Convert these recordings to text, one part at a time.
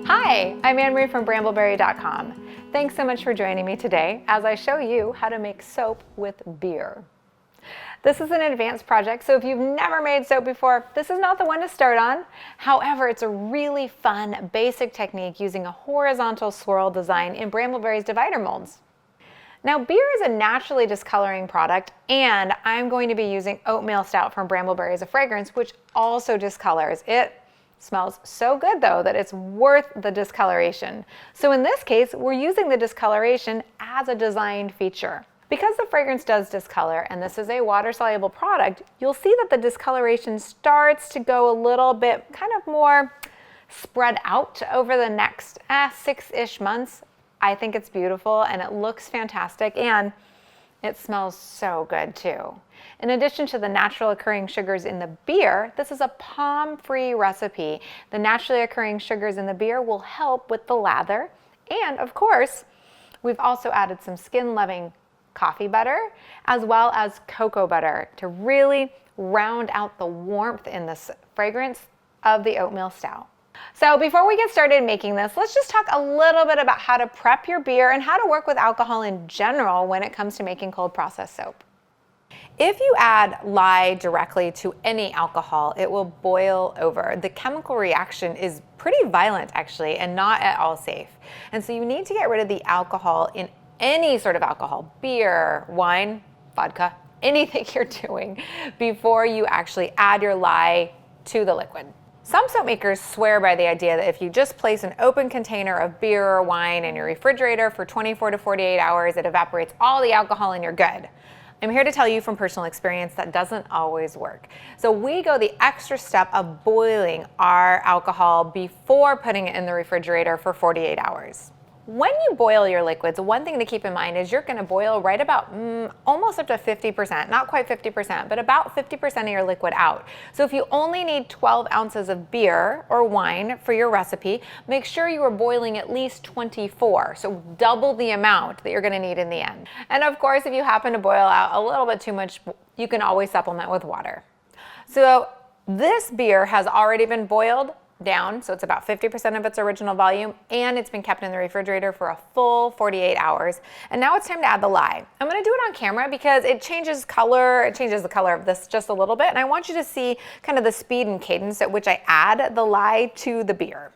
Hi, I'm Anne-Marie from brambleberry.com. Thanks so much for joining me today as I show you how to make soap with beer. This is an advanced project, so if you've never made soap before, this is not the one to start on. However, it's a really fun, basic technique using a horizontal swirl design in Brambleberry's divider molds. Now, beer is a naturally discoloring product, and I'm going to be using Oatmeal Stout from Brambleberry as a fragrance, which also discolors. It smells so good, though, that it's worth the discoloration. So in this case, we're using the discoloration as a design feature. Because the fragrance does discolor, and this is a water-soluble product, you'll see that the discoloration starts to go a little bit kind of more spread out over the next 6-ish months. I think it's beautiful, and it looks fantastic, and it smells so good too. In addition to the natural occurring sugars in the beer, this is a palm-free recipe. The naturally occurring sugars in the beer will help with the lather, and of course, we've also added some skin-loving coffee butter as well as cocoa butter to really round out the warmth in this fragrance of the oatmeal stout. So before we get started making this, let's just talk a little bit about how to prep your beer and how to work with alcohol in general when it comes to making cold process soap. If you add lye directly to any alcohol, it will boil over. The chemical reaction is pretty violent actually, and not at all safe. And so you need to get rid of the alcohol in any sort of alcohol, beer, wine, vodka, anything you're doing before you actually add your lye to the liquid. Some soap makers swear by the idea that if you just place an open container of beer or wine in your refrigerator for 24 to 48 hours, it evaporates all the alcohol and you're good. I'm here to tell you from personal experience that doesn't always work. So we go the extra step of boiling our alcohol before putting it in the refrigerator for 48 hours. When you boil your liquids, one thing to keep in mind is you're going to boil right about almost up to 50%, not quite 50%, but about 50% of your liquid out. So if you only need 12 ounces of beer or wine for your recipe, make sure you are boiling at least 24, so double the amount that you're going to need in the end. And of course, if you happen to boil out a little bit too much, you can always supplement with water. So this beer has already been boiled down, so it's about 50% of its original volume, and it's been kept in the refrigerator for a full 48 hours. And now it's time to add the lye. I'm going to do it on camera because it changes color. It changes the color of this just a little bit, and I want you to see kind of the speed and cadence at which I add the lye to the beer.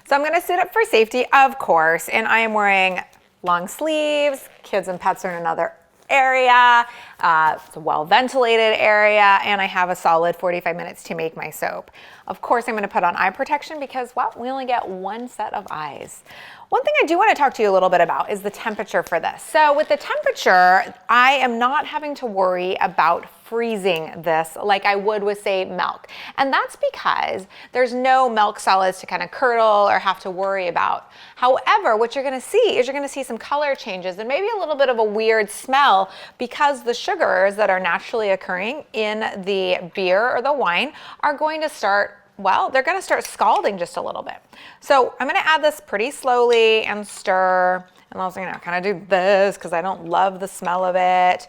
So I'm going to sit up for safety, of course, and I am wearing long sleeves. Kids and pets are in another area. It's a well-ventilated area, and I have a solid 45 minutes to make my soap. Of course, I'm going to put on eye protection because, well, we only get one set of eyes. One thing I do want to talk to you a little bit about is the temperature for this. So with the temperature, I am not having to worry about freezing this like I would with, say, milk. And that's because there's no milk solids to kind of curdle or have to worry about. However, what you're going to see is you're going to see some color changes and maybe a little bit of a weird smell because the sugars that are naturally occurring in the beer or the wine are going to start, well, they're going to start scalding just a little bit. So I'm going to add this pretty slowly and stir. I'm also going to kind of do this because I don't love the smell of it.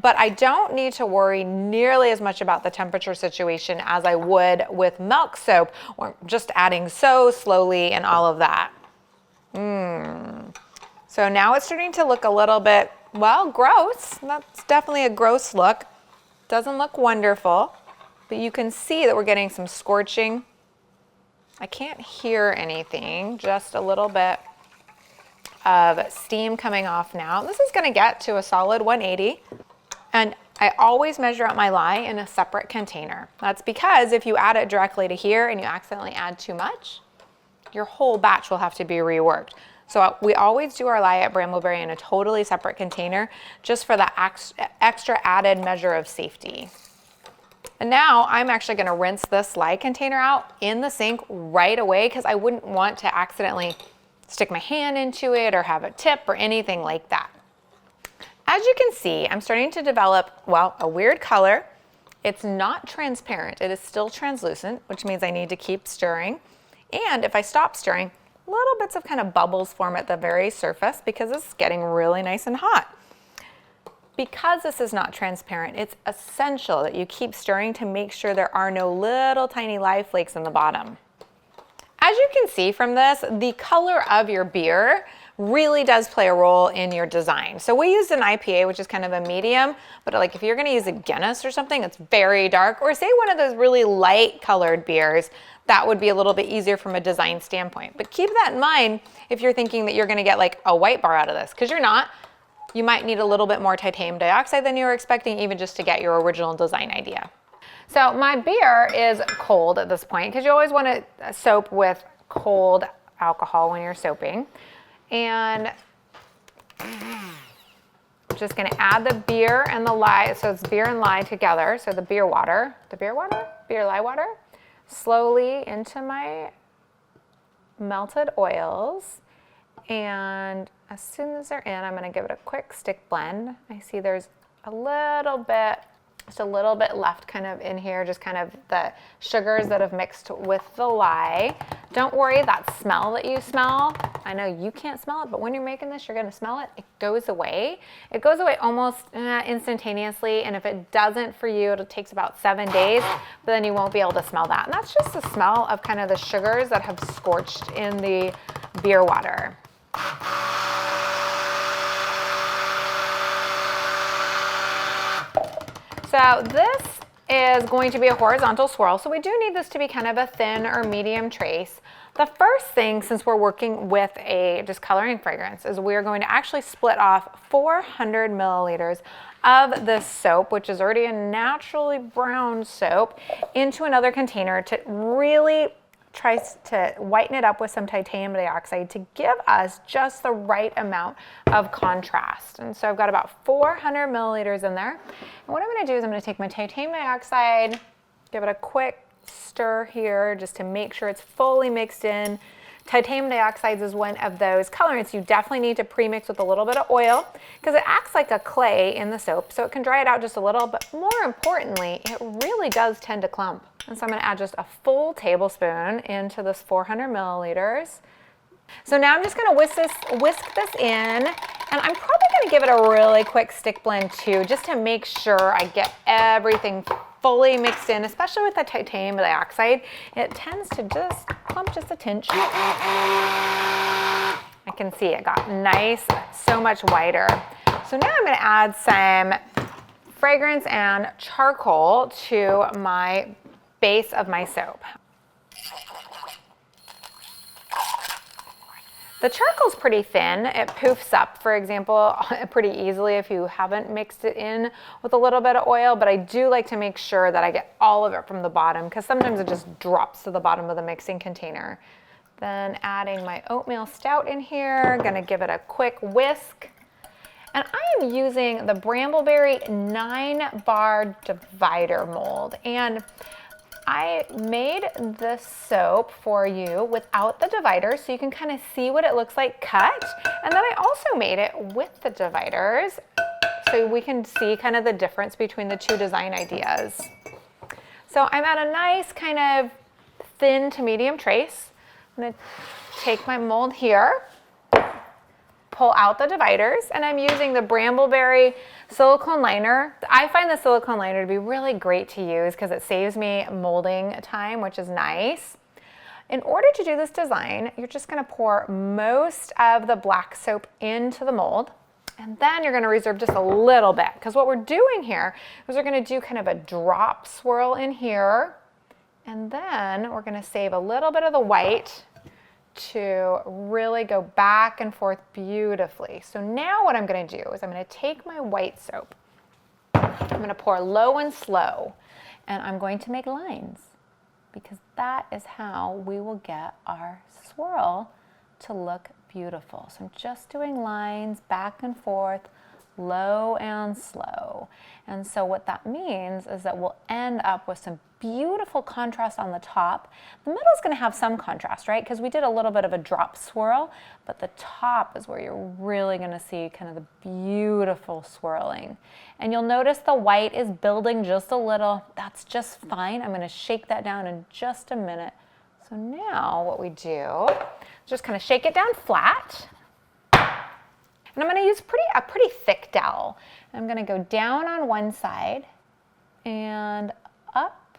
But I don't need to worry nearly as much about the temperature situation as I would with milk soap, or just adding so slowly and all of that. So now it's starting to look a little bit, well, gross. That's definitely a gross look. Doesn't look wonderful, but you can see that we're getting some scorching. I can't hear anything, just a little bit of steam coming off now. This is going to get to a solid 180, and I always measure out my lye in a separate container. That's because if you add it directly to here and you accidentally add too much, your whole batch will have to be reworked. So we always do our lye at Brambleberry in a totally separate container just for the extra added measure of safety. And now I'm actually going to rinse this lye container out in the sink right away because I wouldn't want to accidentally stick my hand into it or have a tip or anything like that. As you can see, I'm starting to develop, well, a weird color. It's not transparent. It is still translucent, which means I need to keep stirring. And if I stop stirring, little bits of kind of bubbles form at the very surface because it's getting really nice and hot. because this is not transparent, it's essential that you keep stirring to make sure there are no little tiny lye flakes in the bottom. As you can see from this, the color of your beer really does play a role in your design. So we used an IPA, which is kind of a medium, but like if you're gonna use a Guinness or something, it's very dark, or say one of those really light colored beers, that would be a little bit easier from a design standpoint. But keep that in mind if you're thinking that you're gonna get like a white bar out of this, because you're not. You might need a little bit more titanium dioxide than you were expecting, even just to get your original design idea. So my beer is cold at this point, because you always want to soap with cold alcohol when you're soaping. And I'm just going to add the beer and the lye. So it's beer and lye together. So the beer lye water, slowly into my melted oils. And as soon as they're in, I'm going to give it a quick stick blend. I see there's just a little bit left kind of in here, just kind of the sugars that have mixed with the lye. Don't worry, that smell that you smell, I know you can't smell it, but when you're making this, you're gonna smell it. It goes away. It goes away almost instantaneously, and if it doesn't for you, it takes about 7 days, but then you won't be able to smell that. And that's just the smell of kind of the sugars that have scorched in the beer water. So this is going to be a horizontal swirl, so we do need this to be kind of a thin or medium trace. The first thing, since we're working with a discoloring fragrance, is we're going to actually split off 400 milliliters of this soap, which is already a naturally brown soap, into another container to really tries to whiten it up with some titanium dioxide to give us just the right amount of contrast. And so I've got about 400 milliliters in there. And what I'm going to do is I'm going to take my titanium dioxide, give it a quick stir here just to make sure it's fully mixed in. Titanium dioxide is one of those colorants you definitely need to pre-mix with a little bit of oil because it acts like a clay in the soap, so it can dry it out just a little, but more importantly, it really does tend to clump. And so I'm going to add just a full tablespoon into this 400 milliliters. So now I'm just going to whisk this in, and I'm probably going to give it a really quick stick blend too, just to make sure I get everything fully mixed in, especially with the titanium dioxide. It tends to just clump just a tinge. I can see it got nice, so much whiter. So now I'm going to add some fragrance and charcoal to my base of my soap. The charcoal's pretty thin. It poofs up, for example, pretty easily if you haven't mixed it in with a little bit of oil, but I do like to make sure that I get all of it from the bottom because sometimes it just drops to the bottom of the mixing container. Then adding my oatmeal stout in here, gonna give it a quick whisk. And I am using the Brambleberry 9-bar divider mold. And I made this soap for you without the dividers so you can kind of see what it looks like cut. And then I also made it with the dividers so we can see kind of the difference between the two design ideas. So I'm at a nice kind of thin to medium trace. I'm going to take my mold here, pull out the dividers, and I'm using the Brambleberry silicone liner. I find the silicone liner to be really great to use because it saves me molding time, which is nice. In order to do this design, you're just going to pour most of the black soap into the mold, and then you're going to reserve just a little bit because what we're doing here is we're going to do kind of a drop swirl in here, and then we're going to save a little bit of the white to really go back and forth beautifully. So now what I'm going to do is I'm going to take my white soap, I'm going to pour low and slow, and I'm going to make lines because that is how we will get our swirl to look beautiful. So I'm just doing lines back and forth, low and slow. And so what that means is that we'll end up with some beautiful contrast on the top. The middle is going to have some contrast, right? Because we did a little bit of a drop swirl, but the top is where you're really going to see kind of the beautiful swirling. And you'll notice the white is building just a little. That's just fine. I'm going to shake that down in just a minute. So now what we do is just kind of shake it down flat. And I'm going to use a pretty thick dowel. I'm going to go down on one side and up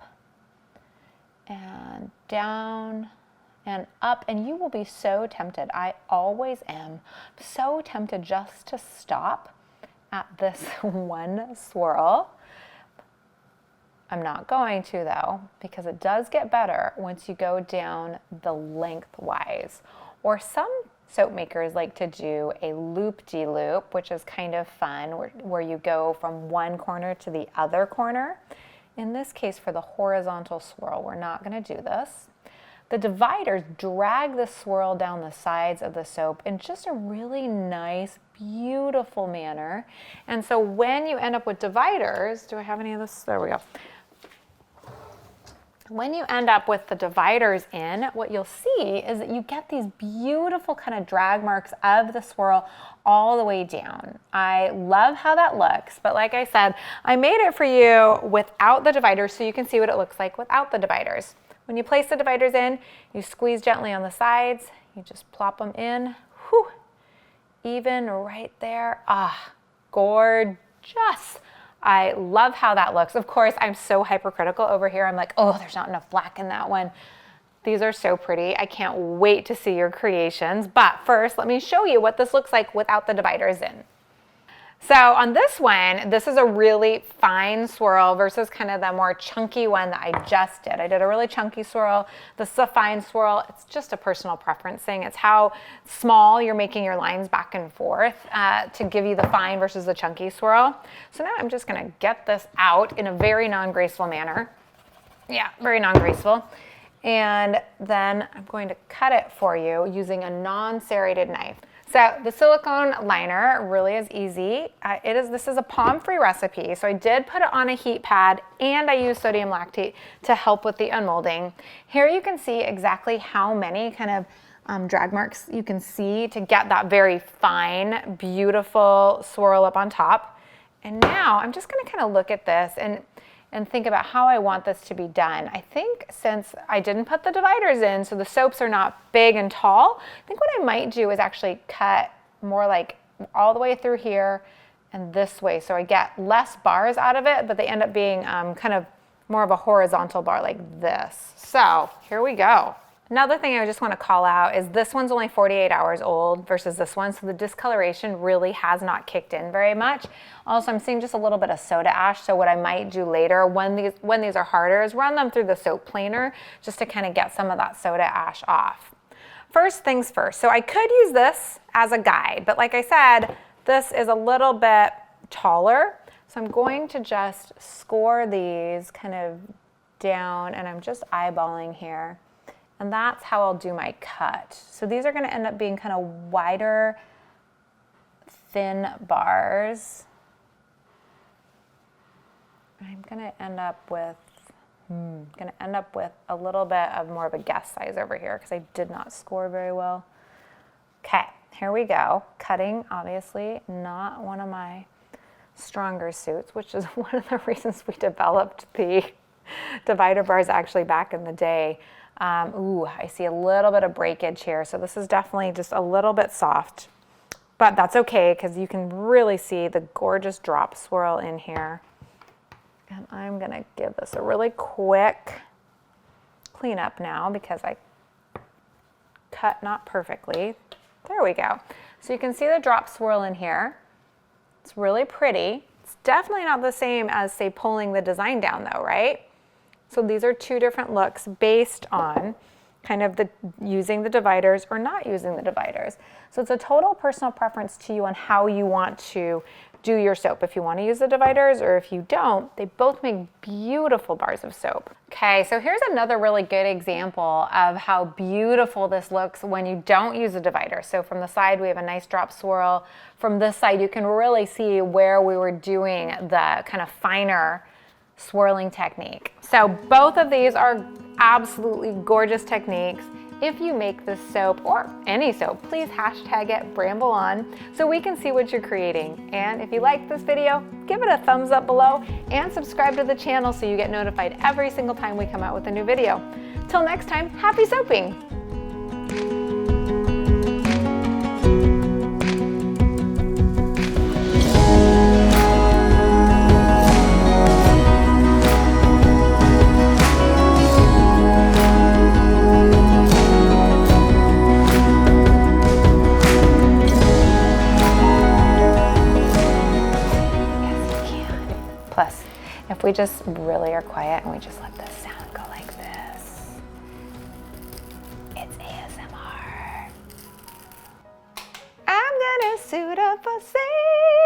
and down and up, and you will be so tempted. I always am so tempted just to stop at this one swirl. I'm not going to though, because it does get better once you go down the lengthwise. Or some soap makers like to do a loop-de-loop, which is kind of fun, where you go from one corner to the other corner. In this case, for the horizontal swirl, we're not going to do this. The dividers drag the swirl down the sides of the soap in just a really nice, beautiful manner. And so when you end up with dividers, do I have any of this? There we go. When you end up with the dividers in, what you'll see is that you get these beautiful kind of drag marks of the swirl all the way down. I love how that looks, but like I said, I made it for you without the dividers so you can see what it looks like without the dividers. When you place the dividers in, you squeeze gently on the sides, you just plop them in, whew, even right there. Ah, gorgeous. I love how that looks. Of course, I'm so hypercritical over here. I'm like, oh, there's not enough black in that one. These are so pretty. I can't wait to see your creations. But first, let me show you what this looks like without the dividers in. So on this one, this is a really fine swirl versus kind of the more chunky one that I just did. I did a really chunky swirl. This is a fine swirl. It's just a personal preference thing. It's how small you're making your lines back and forth to give you the fine versus the chunky swirl. So now I'm just gonna get this out in a very non-graceful manner. Yeah, very non-graceful. And then I'm going to cut it for you using a non-serrated knife. So the silicone liner really is easy. This is a palm-free recipe, so I did put it on a heat pad and I used sodium lactate to help with the unmolding. Here you can see exactly how many kind of drag marks you can see to get that very fine, beautiful swirl up on top. And now I'm just gonna kind of look at this and think about how I want this to be done. I think since I didn't put the dividers in, so the soaps are not big and tall, I think what I might do is actually cut more like all the way through here and this way, so I get less bars out of it, but they end up being kind of more of a horizontal bar like this. So here we go. Another thing I just want to call out is this one's only 48 hours old versus this one, so the discoloration really has not kicked in very much. Also, I'm seeing just a little bit of soda ash, so what I might do later when these are harder is run them through the soap planer just to kind of get some of that soda ash off. First things first, so I could use this as a guide, but like I said, this is a little bit taller, so I'm going to just score these kind of down, and I'm just eyeballing here. And that's how I'll do my cut. So these are gonna end up being kind of wider, thin bars. I'm gonna end up with a little bit of more of a guess size over here because I did not score very well. Okay, here we go. Cutting, obviously, not one of my stronger suits, which is one of the reasons we developed the divider bars actually back in the day. Ooh, I see a little bit of breakage here. So this is definitely just a little bit soft, but that's okay because you can really see the gorgeous drop swirl in here. And I'm gonna give this a really quick cleanup now because I cut not perfectly. There we go. So you can see the drop swirl in here. It's really pretty. It's definitely not the same as, say, pulling the design down though, right? So these are two different looks based on kind of using the dividers or not using the dividers. So it's a total personal preference to you on how you want to do your soap. If you want to use the dividers or if you don't, they both make beautiful bars of soap. Okay, so here's another really good example of how beautiful this looks when you don't use a divider. So from the side, we have a nice drop swirl. From this side, you can really see where we were doing the kind of finer swirling technique. So both of these are absolutely gorgeous techniques. If you make this soap or any soap, please hashtag it BrambleOn so we can see what you're creating. And if you like this video, give it a thumbs up below and subscribe to the channel so you get notified every single time we come out with a new video. Till next time, happy soaping! if we just really are quiet and we just let this sound go like this, it's ASMR. I'm gonna suit up for safety.